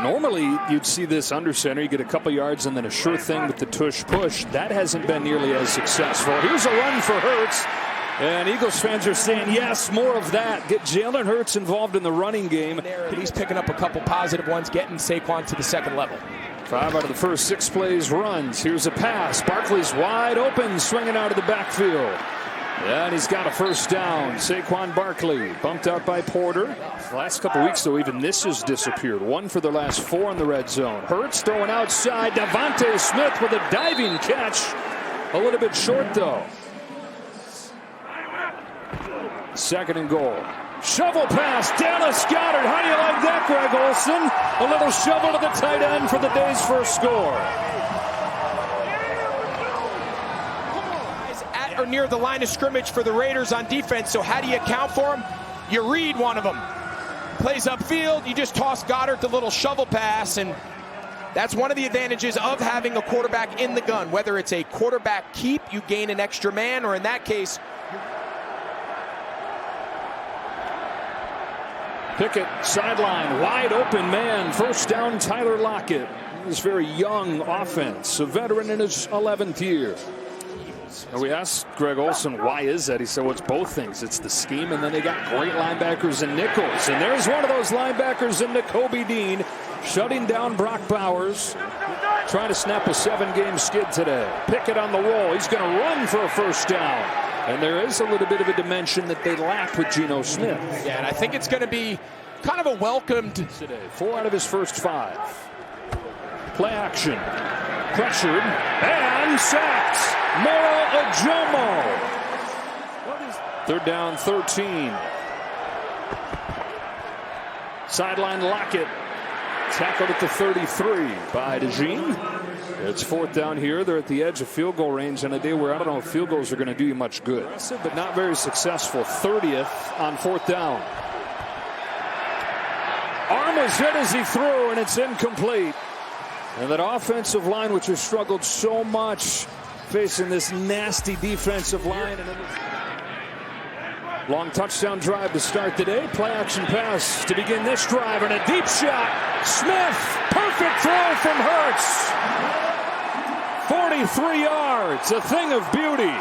Normally, you'd see this under center. You get a couple yards and then a sure thing with the tush push. That hasn't been nearly as successful. Here's a run for Hurts. And Eagles fans are saying, yes, more of that. Get Jalen Hurts involved in the running game. And he's picking up a couple positive ones, getting Saquon to the second level. 5 out of the first 6 plays runs. Here's a pass. Barkley's wide open, swinging out of the backfield. And he's got a first down. Saquon Barkley bumped out by Porter. The last couple weeks, though, even this has disappeared. 1 for the last 4 in the red zone. Hurts throwing outside. Devontae Smith with a diving catch. A little bit short, though. 2nd and goal. Shovel pass. Dallas Goedert. How do you like that, Greg Olsen? A little shovel to the tight end for the day's first score. At or near the line of scrimmage for the Raiders on defense. So how do you account for them? You read one of them. Plays upfield. You just toss Goddard the little shovel pass, and that's one of the advantages of having a quarterback in the gun. Whether it's a quarterback keep, you gain an extra man, or in that case, Pickett, sideline, wide open man. First down, Tyler Lockett. This very young offense, a veteran in his 11th year. And we asked Greg Olsen, why is that? He said, well, it's both things. It's the scheme, and then they got great linebackers and nickels. And there's one of those linebackers in Nakobe Dean, shutting down Brock Bowers, trying to snap a 7-game skid today. Pickett on the roll. He's going to run for a first down. And there is a little bit of a dimension that they lack with Geno Smith. Yeah, and I think it's going to be kind of a welcomed today. 4 out of his first 5. Play action. Pressured and sacked. Moro Ojomo. 3rd down, 13. Sideline Lockett. Tackled at the 33 by DeJean. It's 4th down here. They're at the edge of field goal range on a day where I don't know if field goals are going to do you much good. But not very successful. 30th on 4th down. Arm was hit as he threw, and it's incomplete. And that offensive line, which has struggled so much facing this nasty defensive line. Long touchdown drive to start the day. Play action pass to begin this drive, and a deep shot. Smith, perfect throw from Hurts. 43 yards, a thing of beauty.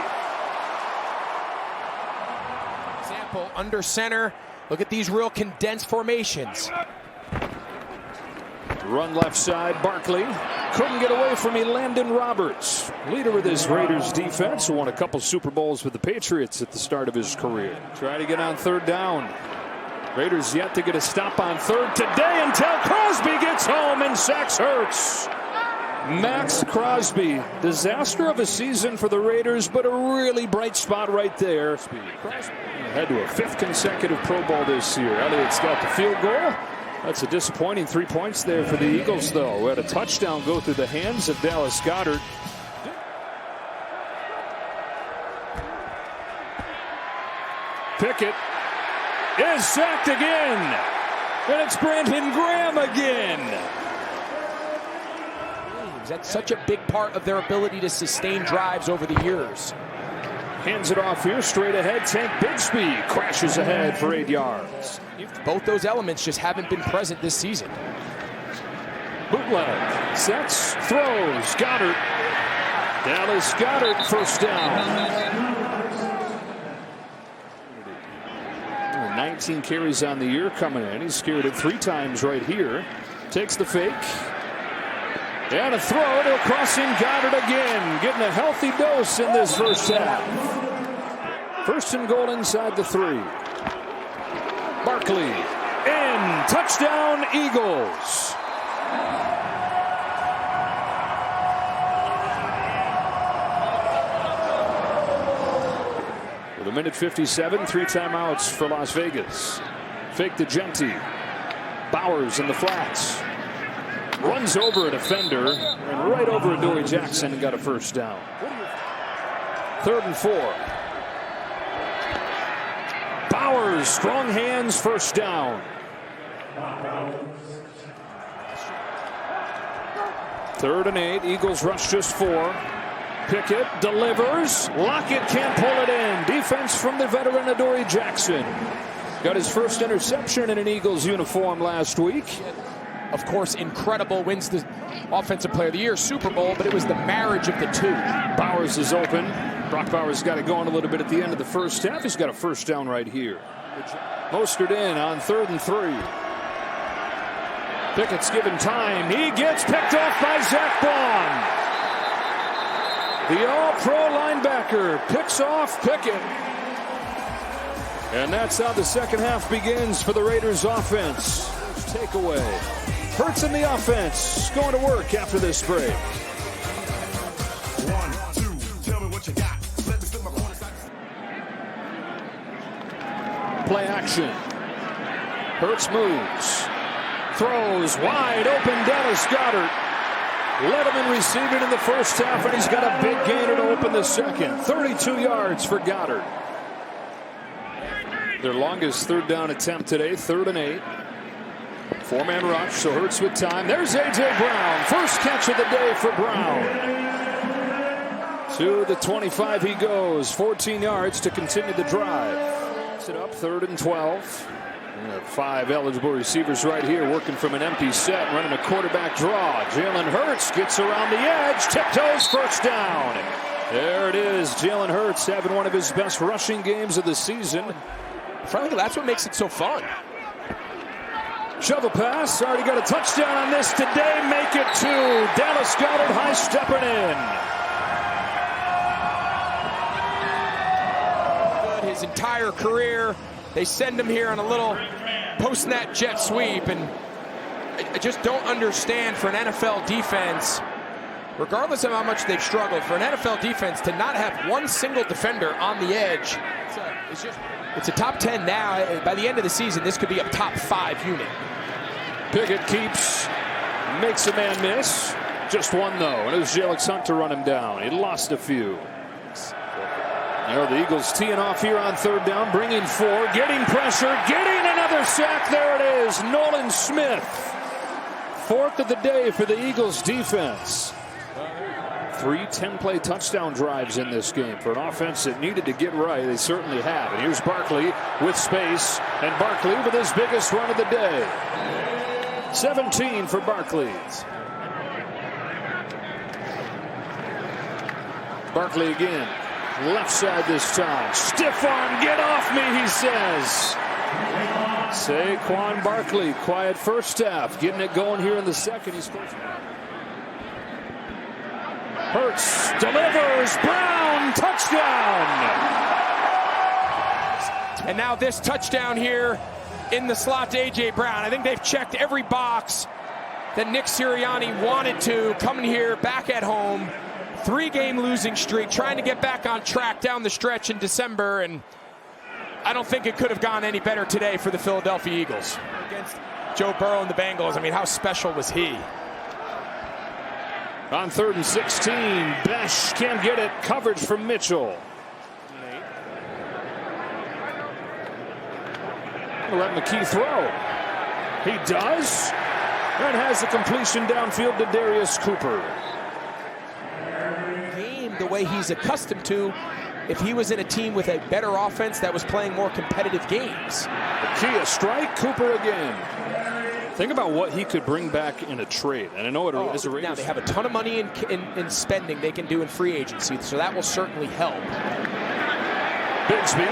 Example, under center. Look at these real condensed formations. Run left side, Barkley. Couldn't get away from Landon Roberts, leader of this Raiders defense, who won a couple Super Bowls with the Patriots at the start of his career. Try to get on 3rd down. Raiders yet to get a stop on 3rd today until Crosby gets home and sacks Hurts. Max Crosby, disaster of a season for the Raiders, but a really bright spot right there. Head to a 5th consecutive Pro Bowl this year. Elliott's got the field goal. That's a disappointing 3 points there for the Eagles, though. We had a touchdown go through the hands of Dallas Goedert. Pickett is sacked again. And it's Brandon Graham again. That's such a big part of their ability to sustain drives over the years. Hands it off here, straight ahead. Tank Bigsby crashes ahead for 8 yards. Both those elements just haven't been present this season. Bootleg, sets, throws, Goddard. Dallas Goedert, first down. 19 carries on the year coming in. He's scared it 3 times right here. Takes the fake. And a throw to a crossing Goddard again. Getting a healthy dose in this first half. 1st and goal inside the 3. Barkley in. Touchdown Eagles. With 1:57, 3 timeouts for Las Vegas. Fake to Genti. Bowers in the flats. Runs over a defender and right over Adoree Jackson and got a first down. 3rd and 4. Bowers, strong hands, first down. 3rd and 8. Eagles rush just 4. Pickett delivers. Lockett can't pull it in. Defense from the veteran Adoree Jackson. Got his first interception in an Eagles uniform last week. of course, incredible, wins the Offensive Player of the Year, Super Bowl, but it was the marriage of the two. Bowers is open. Brock Bowers got it going a little bit at the end of the first half. He's got a first down right here. Mostert in on 3rd and 3. Pickett's given time. He gets picked off by Zach Bond. The all-pro linebacker picks off Pickett. And that's how the second half begins for the Raiders offense. Takeaway. Hurts in the offense. Going to work after this break. 1, 2, tell me what you got. Let me slip my corner. Play action. Hurts moves. Throws wide open. Dallas Goedert. Letterman received it in the first half, and he's got a big gainer to open the second. 32 yards for Goedert. Their longest third down attempt today, 3rd and 8. 4-man rush, so Hurts with time. There's A.J. Brown. First catch of the day for Brown. To the 25 he goes. 14 yards to continue the drive. Set up 3rd and 12. 5 eligible receivers right here working from an empty set, running a quarterback draw. Jalen Hurts gets around the edge, tiptoes, first down. There it is. Jalen Hurts having one of his best rushing games of the season. Frankly, that's what makes it so fun. Shovel pass, already got a touchdown on this today. Make it 2. Dallas Goedert high stepping in. His entire career, they send him here on a little post-net jet sweep, and I just don't understand for an NFL defense, regardless of how much they've struggled, for an NFL defense to not have one single defender on the edge. It's a top 10 now. By the end of the season, this could be a top 5 unit. Pickett keeps, makes a man miss. Just one, though, and it was Jalix Hunt to run him down. He lost a few. Now the Eagles teeing off here on 3rd down, bringing 4, getting pressure, getting another sack. There it is, Nolan Smith. 4th of the day for the Eagles defense. 3 10-play touchdown drives in this game for an offense that needed to get right. They certainly have. And here's Barkley with space, and Barkley with his biggest run of the day. 17 for Barkley. Barkley again. Left side this time. Stiff arm, get off me, he says. Saquon Barkley, quiet first half. Getting it going here in the second. He's first. Hurts, delivers, Brown, touchdown. And now this touchdown here in the slot to A.J. Brown. I think they've checked every box that Nick Sirianni wanted to, coming here back at home. 3-game losing streak, trying to get back on track down the stretch in December, and I don't think it could have gone any better today for the Philadelphia Eagles. Against Joe Burrow and the Bengals, I mean, how special was he? On 3rd and 16, Besh can't get it. Coverage from Mitchell. Let McKee throw. He does, and has a completion downfield to Darius Cooper. The way he's accustomed to if he was in a team with a better offense that was playing more competitive games. McKee a strike, Cooper again. Think about what he could bring back in a trade. And I know it is a Raiders. Now they have a ton of money in spending they can do in free agency, so that will certainly help. Bigsby.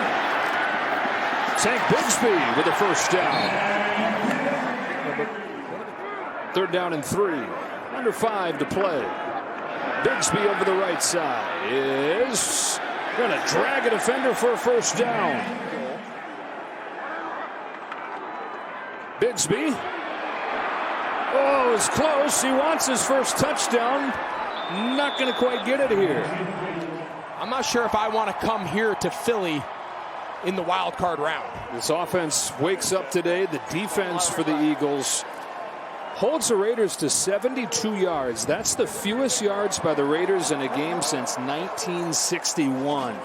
Tank Bigsby with a first down. 3rd down and 3. Under 5 to play. Bigsby over the right side is going to drag a defender for a first down. Bigsby. Oh, it's close. He wants his first touchdown. Not going to quite get it here. I'm not sure if I want to come here to Philly in the wild card round. This offense wakes up today. The defense for the Eagles holds the Raiders to 72 yards. That's the fewest yards by the Raiders in a game since 1961.